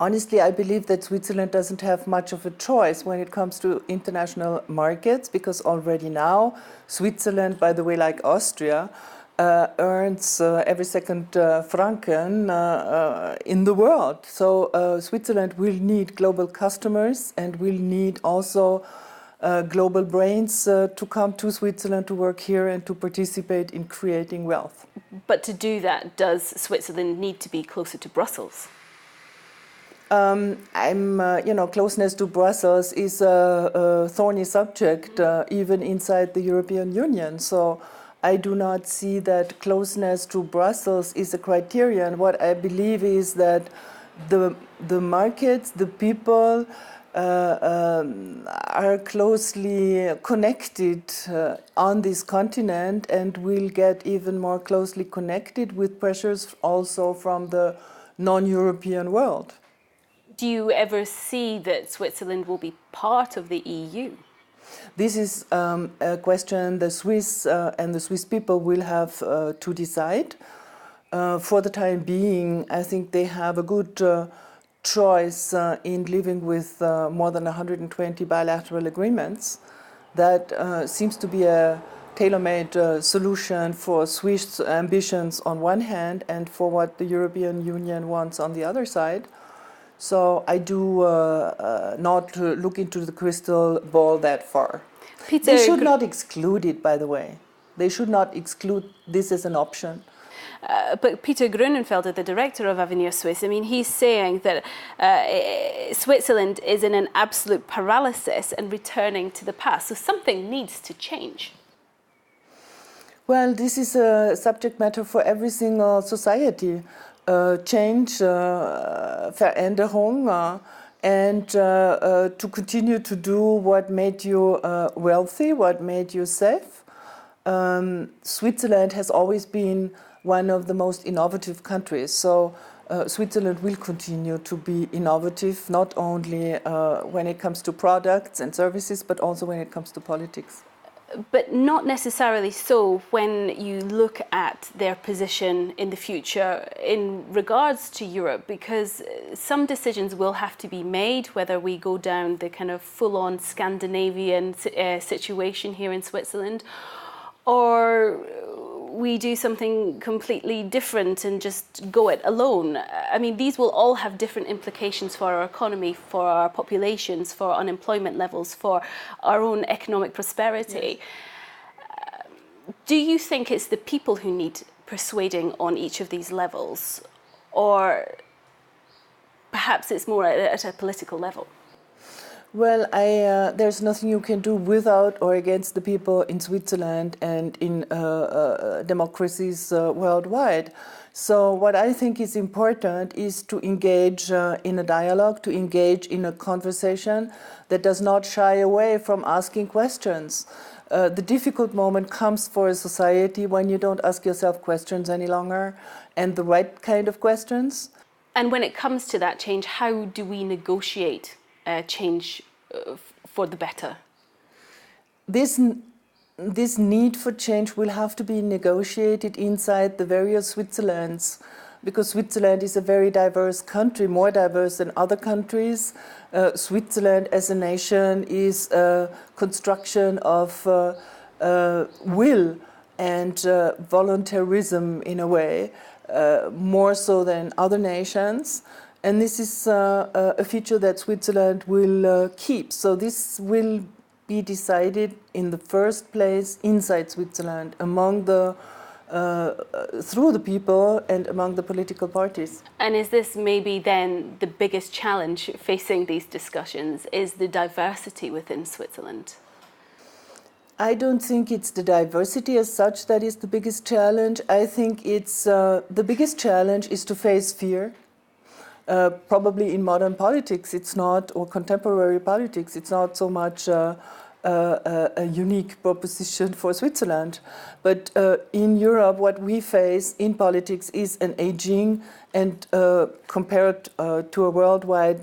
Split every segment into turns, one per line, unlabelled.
Honestly, I believe that Switzerland doesn't have much of a choice when it comes to international markets, because already now Switzerland, by the way, like Austria, earns every second franken in the world. So Switzerland will need global customers and will need also global brains to come to Switzerland to work here and to participate in creating wealth.
But to do that, does Switzerland need to be closer to Brussels?
Closeness to Brussels is a thorny subject, even inside the European Union. So I do not see that closeness to Brussels is a criterion. What I believe is that the markets, the people are closely connected on this continent and will get even more closely connected with pressures also from the non-European world.
Do you ever see that Switzerland will be part of the EU?
This is a question the Swiss and the Swiss people will have to decide. For the time being, I think they have a good choice in living with more than 120 bilateral agreements. That seems to be a tailor-made solution for Swiss ambitions on one hand and for what the European Union wants on the other side. So I do not look into the crystal ball that far. They should not exclude it, by the way. They should not exclude this as an option.
But Peter Grunenfelder, the director of Avenir Suisse, I mean, he's saying that Switzerland is in an absolute paralysis and returning to the past. So something needs to change.
Well, this is a subject matter for every single society. Change, Veränderung, and to continue to do what made you wealthy, what made you safe. Switzerland has always been one of the most innovative countries, so Switzerland will continue to be innovative, not only when it comes to products and services, but also when it comes to politics.
But not necessarily so when you look at their position in the future in regards to Europe, because some decisions will have to be made, whether we go down the kind of full-on Scandinavian situation here in Switzerland, or we do something completely different and just go it alone. I mean, these will all have different implications for our economy, for our populations, for unemployment levels, for our own economic prosperity. Yes. Do you think it's the people who need persuading on each of these levels, or perhaps it's more at a political level?
Well, there's nothing you can do without or against the people in Switzerland and in democracies worldwide. So what I think is important is to engage in a dialogue, to engage in a conversation that does not shy away from asking questions. The difficult moment comes for a society when you don't ask yourself questions any longer, and the right kind of questions.
And when it comes to that change, how do we negotiate change for the better?
This need for change will have to be negotiated inside the various Switzerlands, because Switzerland is a very diverse country, more diverse than other countries. Switzerland as a nation is a construction of will and voluntarism in a way, more so than other nations. And this is a feature that Switzerland will keep. So this will be decided in the first place inside Switzerland, among the through the people and among the political parties.
And is this maybe then the biggest challenge facing these discussions, is the diversity within Switzerland?
I don't think it's the diversity as such that is the biggest challenge. I think it's the biggest challenge is to face fear. Probably in modern politics, it's not, or contemporary politics, it's not so much a unique proposition for Switzerland. But in Europe, what we face in politics is an aging and compared to a worldwide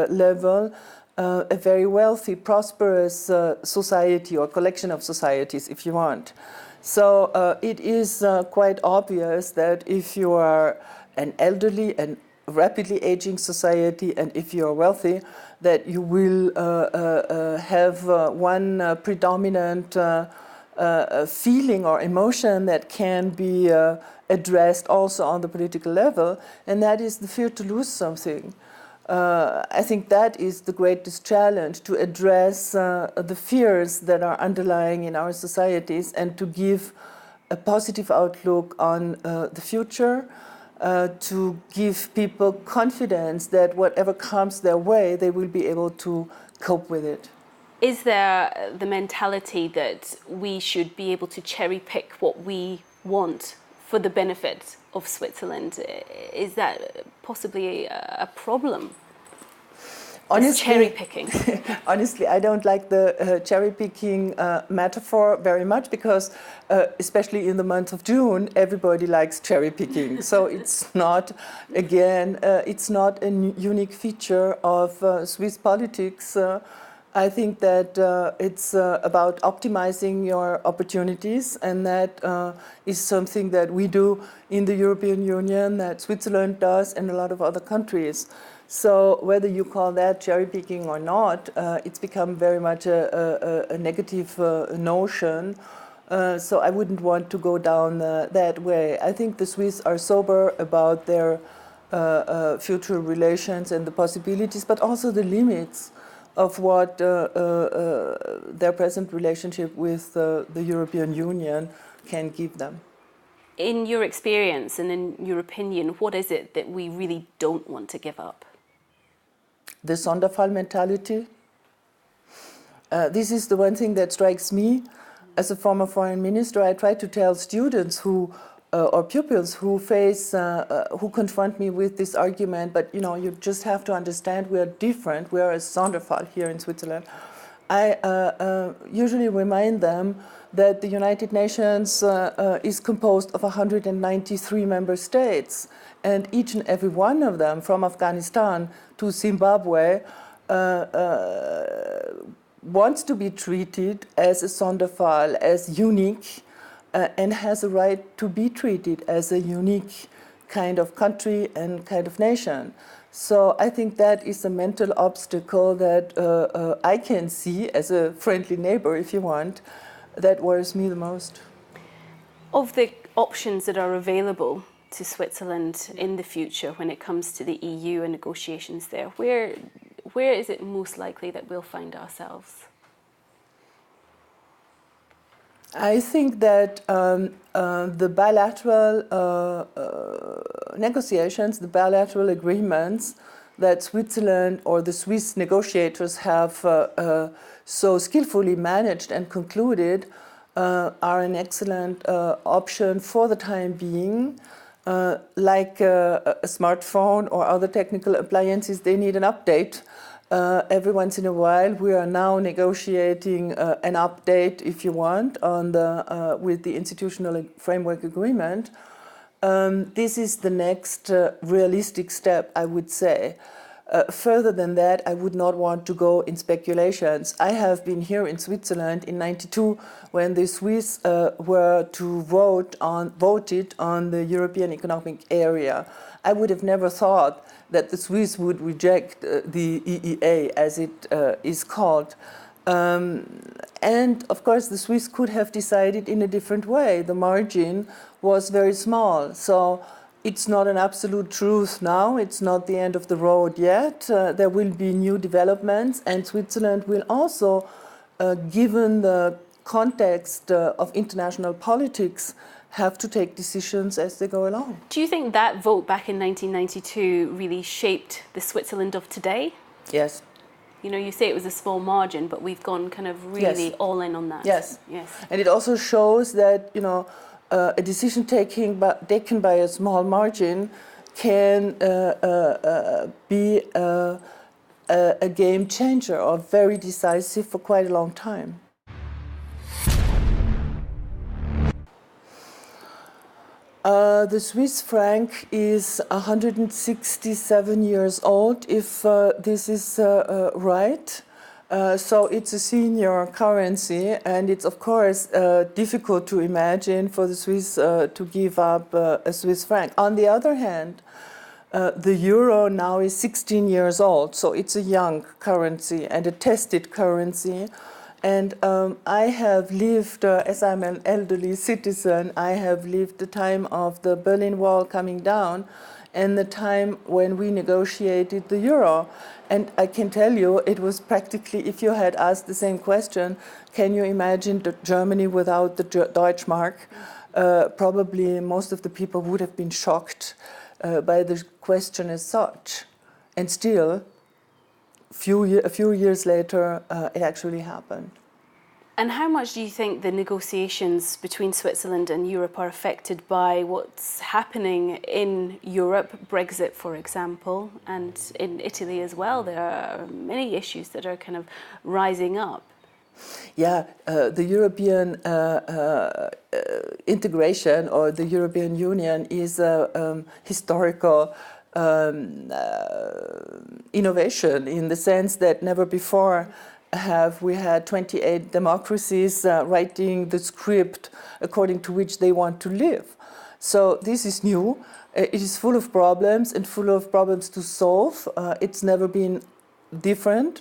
level, a very wealthy, prosperous society or collection of societies, if you want. So it is quite obvious that if you are an elderly and rapidly aging society, and if you're wealthy, that you will have one predominant feeling or emotion that can be addressed also on the political level, and that is the fear to lose something. I think that is the greatest challenge, to address the fears that are underlying in our societies and to give a positive outlook on the future, to give people confidence that whatever comes their way, they will be able to cope with it.
Is there the mentality that we should be able to cherry pick what we want for the benefit of Switzerland? Is that possibly a problem?
Honestly,
cherry picking.
Honestly, I don't like the cherry picking metaphor very much, because especially in the month of June, everybody likes cherry picking. So it's not, again, it's not a unique feature of Swiss politics. I think that it's about optimizing your opportunities, and that is something that we do in the European Union, that Switzerland does, and a lot of other countries. So whether you call that cherry picking or not, it's become very much a negative notion. So I wouldn't want to go down that way. I think the Swiss are sober about their future relations and the possibilities, but also the limits of what their present relationship with the European Union can give them.
In your experience and in your opinion, what is it that we really don't want to give up?
The Sonderfall mentality. This is the one thing that strikes me. As a former foreign minister, I try to tell students who or pupils who who confront me with this argument, but you just have to understand we are different. We are a Sonderfall here in Switzerland. I usually remind them that the United Nations is composed of 193 member states, and each and every one of them, from Afghanistan to Zimbabwe, wants to be treated as a Sonderfall, as unique, and has a right to be treated as a unique kind of country and kind of nation. So I think that is a mental obstacle that I can see as a friendly neighbor, if you want, that worries me the most.
Of the options that are available to Switzerland in the future when it comes to the EU and negotiations there, where is it most likely that we'll find ourselves?
I think that the bilateral negotiations, the bilateral agreements that Switzerland or the Swiss negotiators have so skillfully managed and concluded are an excellent option for the time being. Like a smartphone or other technical appliances, they need an update. Every once in a while, we are now negotiating an update, if you want, on with the institutional framework agreement. This is the next realistic step, I would say. Further than that, I would not want to go in speculations. I have been here in Switzerland in '92 when the Swiss were to voted on the European Economic Area. I would have never thought that the Swiss would reject the EEA, as it is called. And of course, the Swiss could have decided in a different way. The margin was very small. So it's not an absolute truth now. It's not the end of the road yet. There will be new developments, and Switzerland will also, given the context of international politics, have to take decisions as they go along.
Do you think that vote back in 1992 really shaped the Switzerland of today?
Yes.
You say it was a small margin, but we've gone kind of really all in on that.
Yes.
Yes.
And it also shows that, a decision taken by a small margin can be a game changer or very decisive for quite a long time. The Swiss franc is 167 years old, if this is right. So it's a senior currency, and it's of course difficult to imagine for the Swiss to give up a Swiss franc. On the other hand, The euro now is 16 years old, so it's a young currency and a tested currency. And I have lived, as I'm an elderly citizen, I have lived the time of the Berlin Wall coming down and the time when we negotiated the euro. And I can tell you, it was practically, if you had asked the same question, can you imagine Germany without the Deutschmark? Probably most of the people would have been shocked by the question as such. And still, a few years later, it actually happened.
And how much do you think the negotiations between Switzerland and Europe are affected by what's happening in Europe, Brexit, for example, and in Italy as well? There are many issues that are kind of rising up.
Yeah, the European integration or the European Union is a historical innovation in the sense that never before have we had 28 democracies writing the script according to which they want to live. So this is new. It is full of problems and full of problems to solve. It's never been different.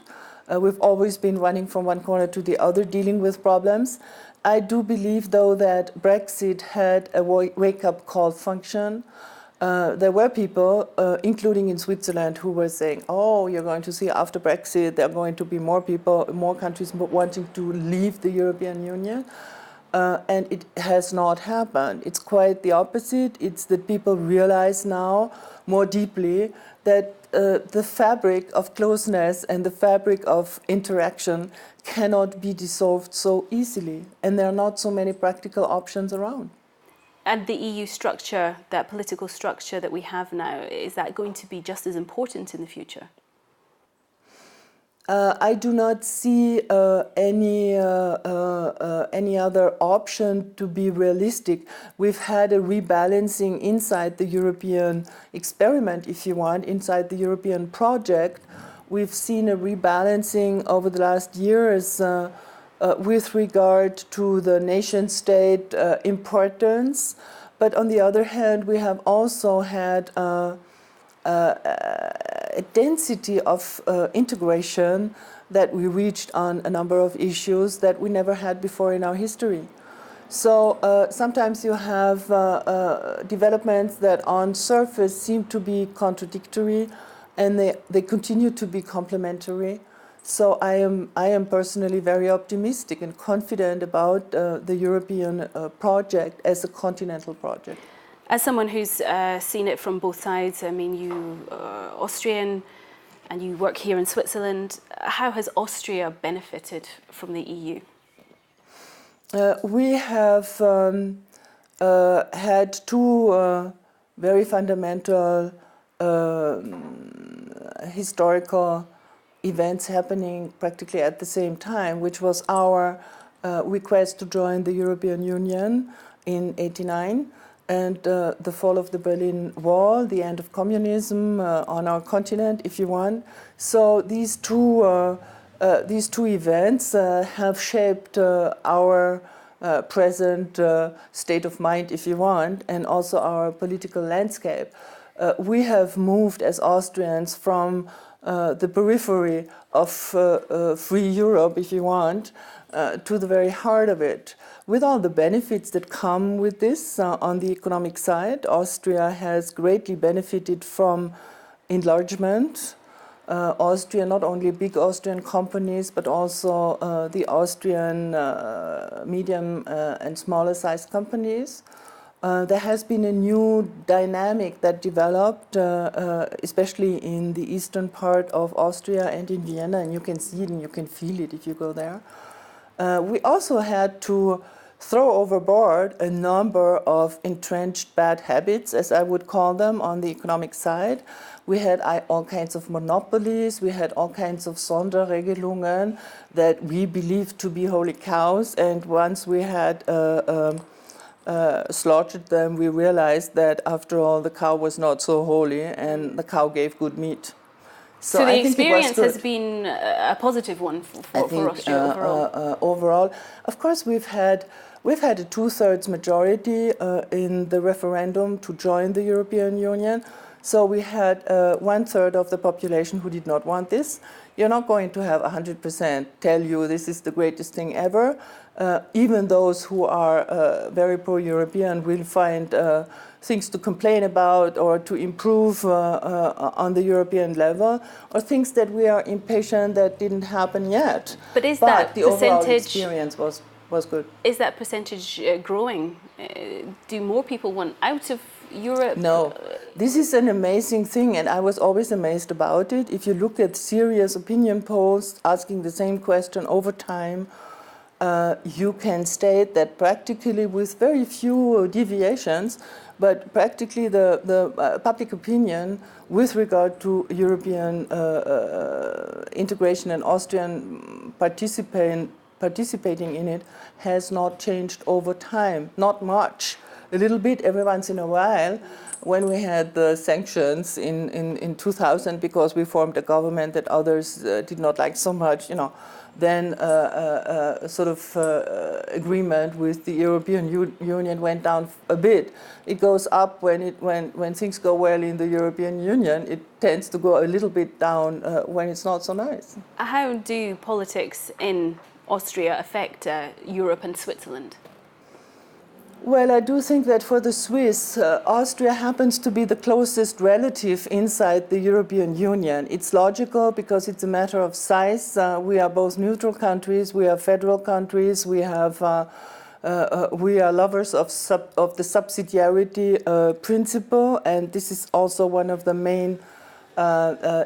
We've always been running from one corner to the other, dealing with problems. I do believe, though, that Brexit had a wake-up call function. There were people, including in Switzerland, who were saying, oh, you're going to see after Brexit, there are going to be more people, more countries wanting to leave the European Union. And it has not happened. It's quite the opposite. It's that people realize now more deeply that the fabric of closeness and the fabric of interaction cannot be dissolved so easily. And there are not so many practical options around.
And the EU structure, that political structure that we have now, is that going to be just as important in the future?
I do not see any other option to be realistic. We've had a rebalancing inside the European experiment, if you want, inside the European project. We've seen a rebalancing over the last years with regard to the nation-state importance. But on the other hand, we have also had a density of integration that we reached on a number of issues that we never had before in our history. So sometimes you have developments that on surface seem to be contradictory and they continue to be complementary. So I am personally very optimistic and confident about the European project as a continental project.
As someone who's seen it from both sides, I mean, you are Austrian and you work here in Switzerland. How has Austria benefited from the EU?
We have had two very fundamental historical events happening practically at the same time, which was our request to join the European Union in '89 and the fall of the Berlin Wall, the end of communism on our continent, if you want. So these two events have shaped our present state of mind, if you want, and also our political landscape. We have moved as Austrians from the periphery of free Europe, if you want, to the very heart of it. With all the benefits that come with this on the economic side, Austria has greatly benefited from enlargement. Austria, not only big Austrian companies, but also the Austrian medium and smaller sized companies. There has been a new dynamic that developed, especially in the eastern part of Austria and in Vienna, and you can see it and you can feel it if you go there. We also had to throw overboard a number of entrenched bad habits, as I would call them, on the economic side. We had all kinds of monopolies, we had all kinds of Sonderregelungen that we believed to be holy cows, and once we had slaughtered them, we realized that after all the cow was not so holy and the cow gave good meat.
So the experience has been a positive one for Austria overall.
Overall, of course, we've had a 2/3 majority in the referendum to join the European Union. So we had 1/3 of the population who did not want this. You're not going to have 100% tell you this is the greatest thing ever. Even those who are very pro-European will find things to complain about or to improve on the European level, or things that we are impatient that didn't happen yet.
But is that
the overall
percentage
experience was good.
Is that percentage growing? Do more people want out of Europe?
No, this is an amazing thing, and I was always amazed about it. If you look at serious opinion polls asking the same question over time, you can state that practically, with very few deviations, but practically the public opinion with regard to European integration and Austrian participating in it has not changed over time, not much. A little bit every once in a while, when we had the sanctions in 2000 because we formed a government that others did not like so much, then a sort of agreement with the European Union went down a bit. It goes up when things go well in the European Union. It tends to go a little bit down when it's not so nice.
How do politics in Austria affect Europe and Switzerland?
Well, I do think that for the Swiss, Austria happens to be the closest relative inside the European Union. It's logical because it's a matter of size. We are both neutral countries, we are federal countries, we are lovers of the subsidiarity principle, and this is also one of the main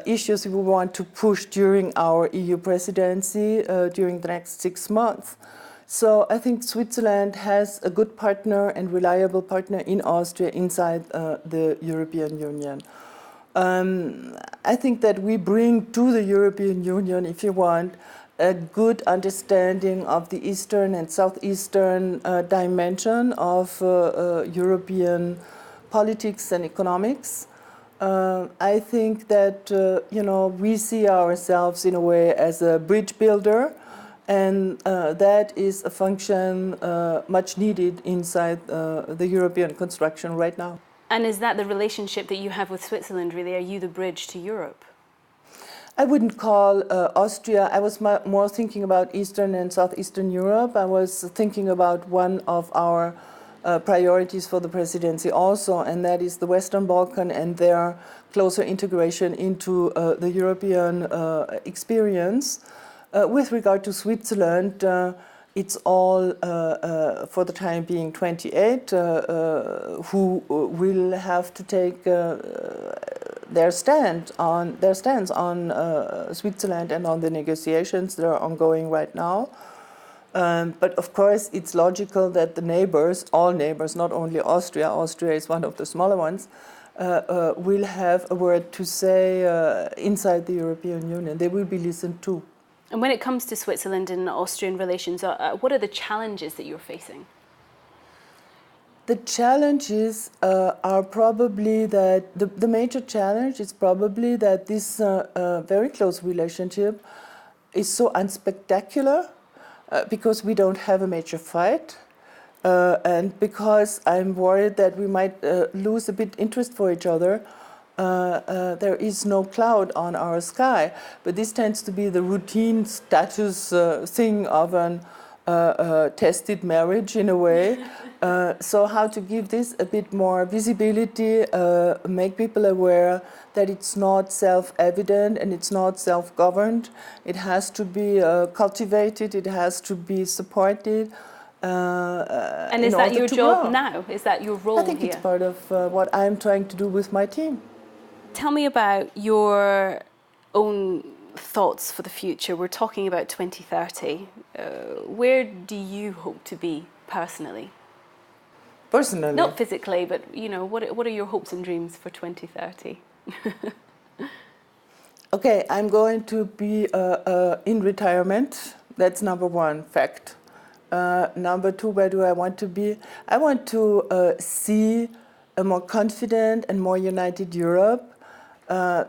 issues we want to push during our EU presidency during the next 6 months. So I think Switzerland has a good partner and reliable partner in Austria inside the European Union. I think that we bring to the European Union, if you want, a good understanding of the eastern and southeastern dimension of European politics and economics. I think that we see ourselves in a way as a bridge builder. And that is a function much needed inside the European construction right now.
And is that the relationship that you have with Switzerland, really? Are you the bridge to Europe?
I wouldn't call Austria, I was more thinking about Eastern and Southeastern Europe. I was thinking about one of our priorities for the presidency also, and that is the Western Balkan and their closer integration into the European experience. With regard to Switzerland, it's all, for the time being, 28 who will have to take their stance on Switzerland and on the negotiations that are ongoing right now. But of course, it's logical that the neighbors, all neighbors, not only Austria, Austria is one of the smaller ones, will have a word to say inside the European Union. They will be listened to.
And when it comes to Switzerland and Austrian relations, what are the challenges that you're facing?
The challenges are probably that the major challenge is probably that this very close relationship is so unspectacular because we don't have a major fight and because I'm worried that we might lose a bit interest for each other. There is no cloud on our sky, but this tends to be the routine status thing of an tested marriage in a way. So how to give this a bit more visibility, make people aware that it's not self-evident and it's not self-governed. It has to be cultivated, it has to be supported.
And is that your job now? Is that your role here?
I think it's part of what I'm trying to do with my team.
Tell me about your own thoughts for the future. We're talking about 2030. Where do you hope to be personally?
Personally?
Not physically, but what are your hopes and dreams for 2030?
Okay, I'm going to be in retirement. That's number one fact. Number two, where do I want to be? I want to see a more confident and more united Europe.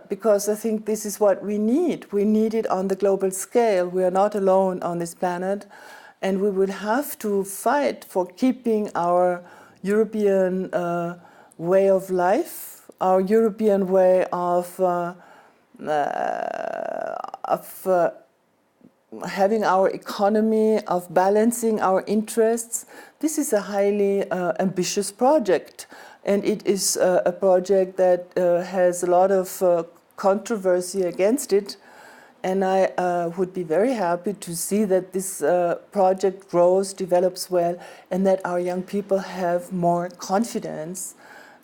Because I think this is what we need. We need it on the global scale. We are not alone on this planet, and we will have to fight for keeping our European way of life our European way of having our economy, of balancing our interests. This is a highly ambitious project, and it is a project that has a lot of controversy against it. And I would be very happy to see that this project grows, develops well, and that our young people have more confidence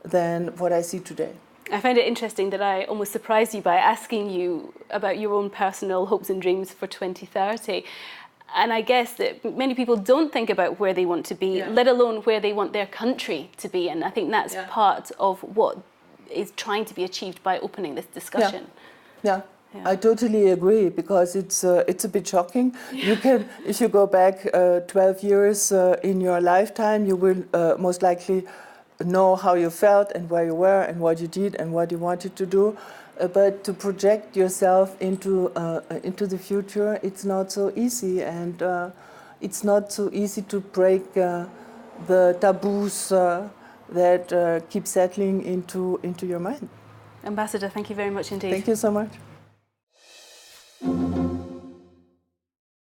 than what I see today.
I find it interesting that I almost surprised you by asking you about your own personal hopes and dreams for 2030. And I guess that many people don't think about where they want to be, let alone where they want their country to be. And I think that's part of what is trying to be achieved by opening this discussion.
Yeah. I totally agree, because it's a bit shocking. You can, if you go back 12 years in your lifetime, you will most likely know how you felt and where you were and what you did and what you wanted to do. But to project yourself into the future, it's not so easy, and it's not so easy to break the taboos that keep settling into your mind.
Ambassador, thank you very much indeed.
Thank you so much.